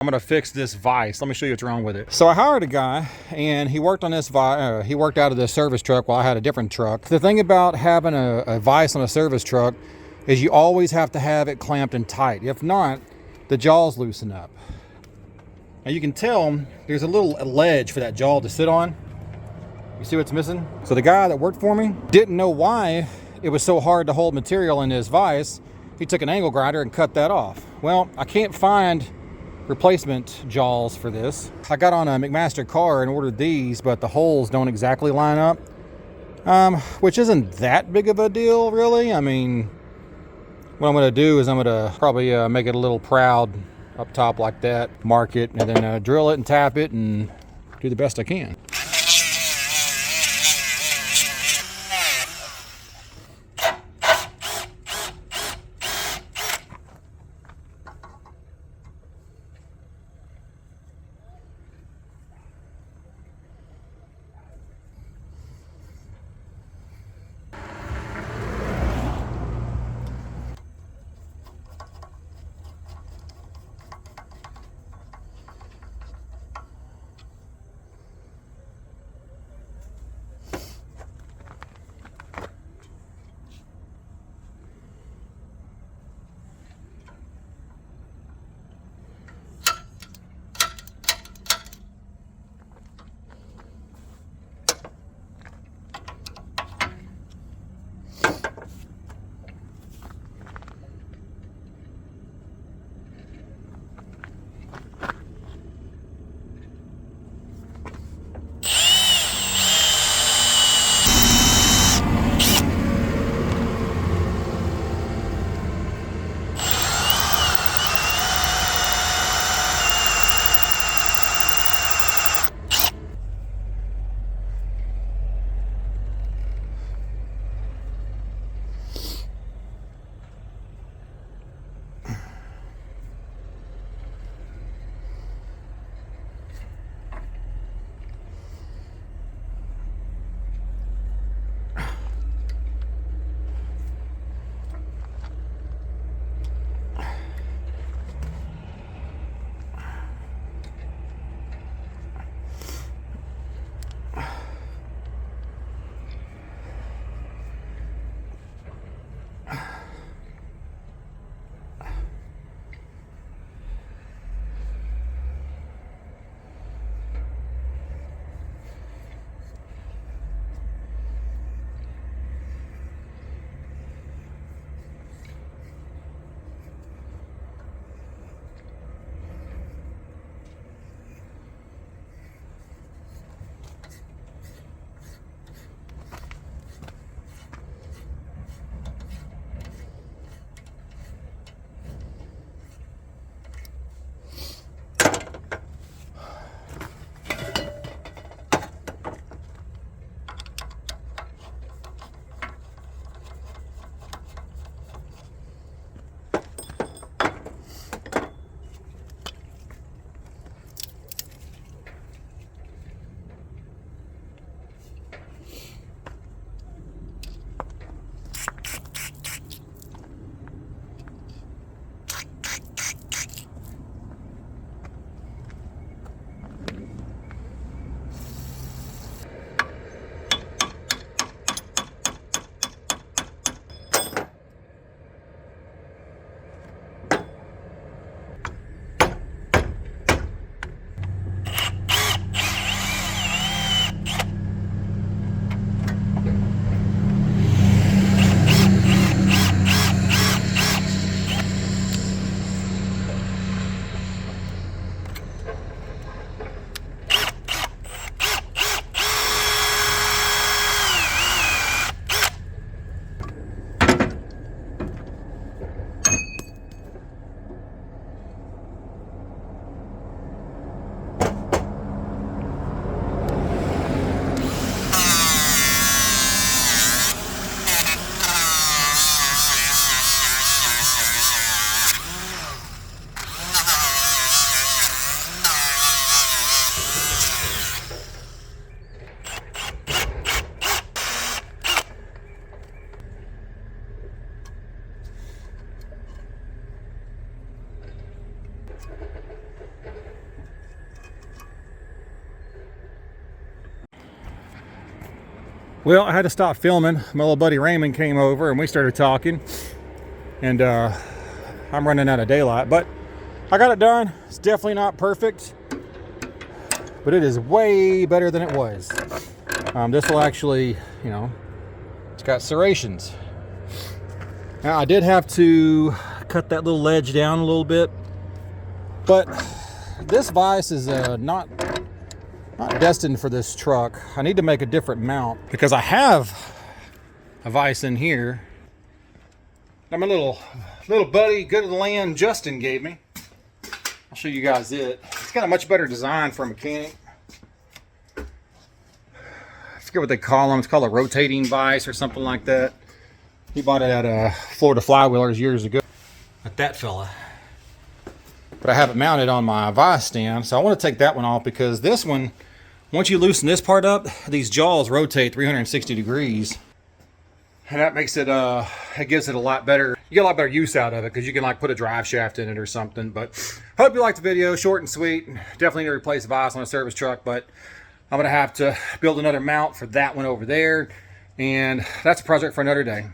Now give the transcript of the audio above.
I'm gonna fix this vise. Let me show you what's wrong with it. So I hired a guy and he worked on this vise. He worked out of this service truck while I had a different truck. The thing about having a vise on a service truck is you always have to have it clamped and tight. If not, the jaws loosen up. Now you can tell there's a little ledge for that jaw to sit on. You see what's missing? So the guy that worked for me didn't know why it was so hard to hold material in this vise. He took an angle grinder and cut that off. Well, I can't find replacement jaws for this. I got on a McMaster car and ordered these, but the holes don't exactly line up, which isn't that big of a deal, really. I mean, what I'm gonna do is I'm gonna probably make it a little proud up top like that, mark it, and then drill it and tap it and do the best I can. Well, I had to stop filming. My little buddy Raymond came over and we started talking. And I'm running out of daylight, but I got it done. It's definitely not perfect, but it is way better than it was. This will actually, you know, it's got serrations. Now I did have to cut that little ledge down a little bit, but this vise is not destined for this truck. I need to make a different mount because I have a vise in here that my little buddy, good of the land, Justin gave me. I'll show you guys it. It's got a much better design for a mechanic. I forget what they call them. It's called a rotating vise or something like that. He bought it at Florida Flywheelers years ago. At that fella. But I have it mounted on my vise stand, so I want to take that one off because this one, once you loosen this part up, these jaws rotate 360 degrees. And that makes it, it gives it a lot better, you get a lot better use out of it because you can like put a drive shaft in it or something. But hope you liked the video, short and sweet. Definitely need to replace the vise on a service truck, but I'm gonna have to build another mount for that one over there. And that's a project for another day.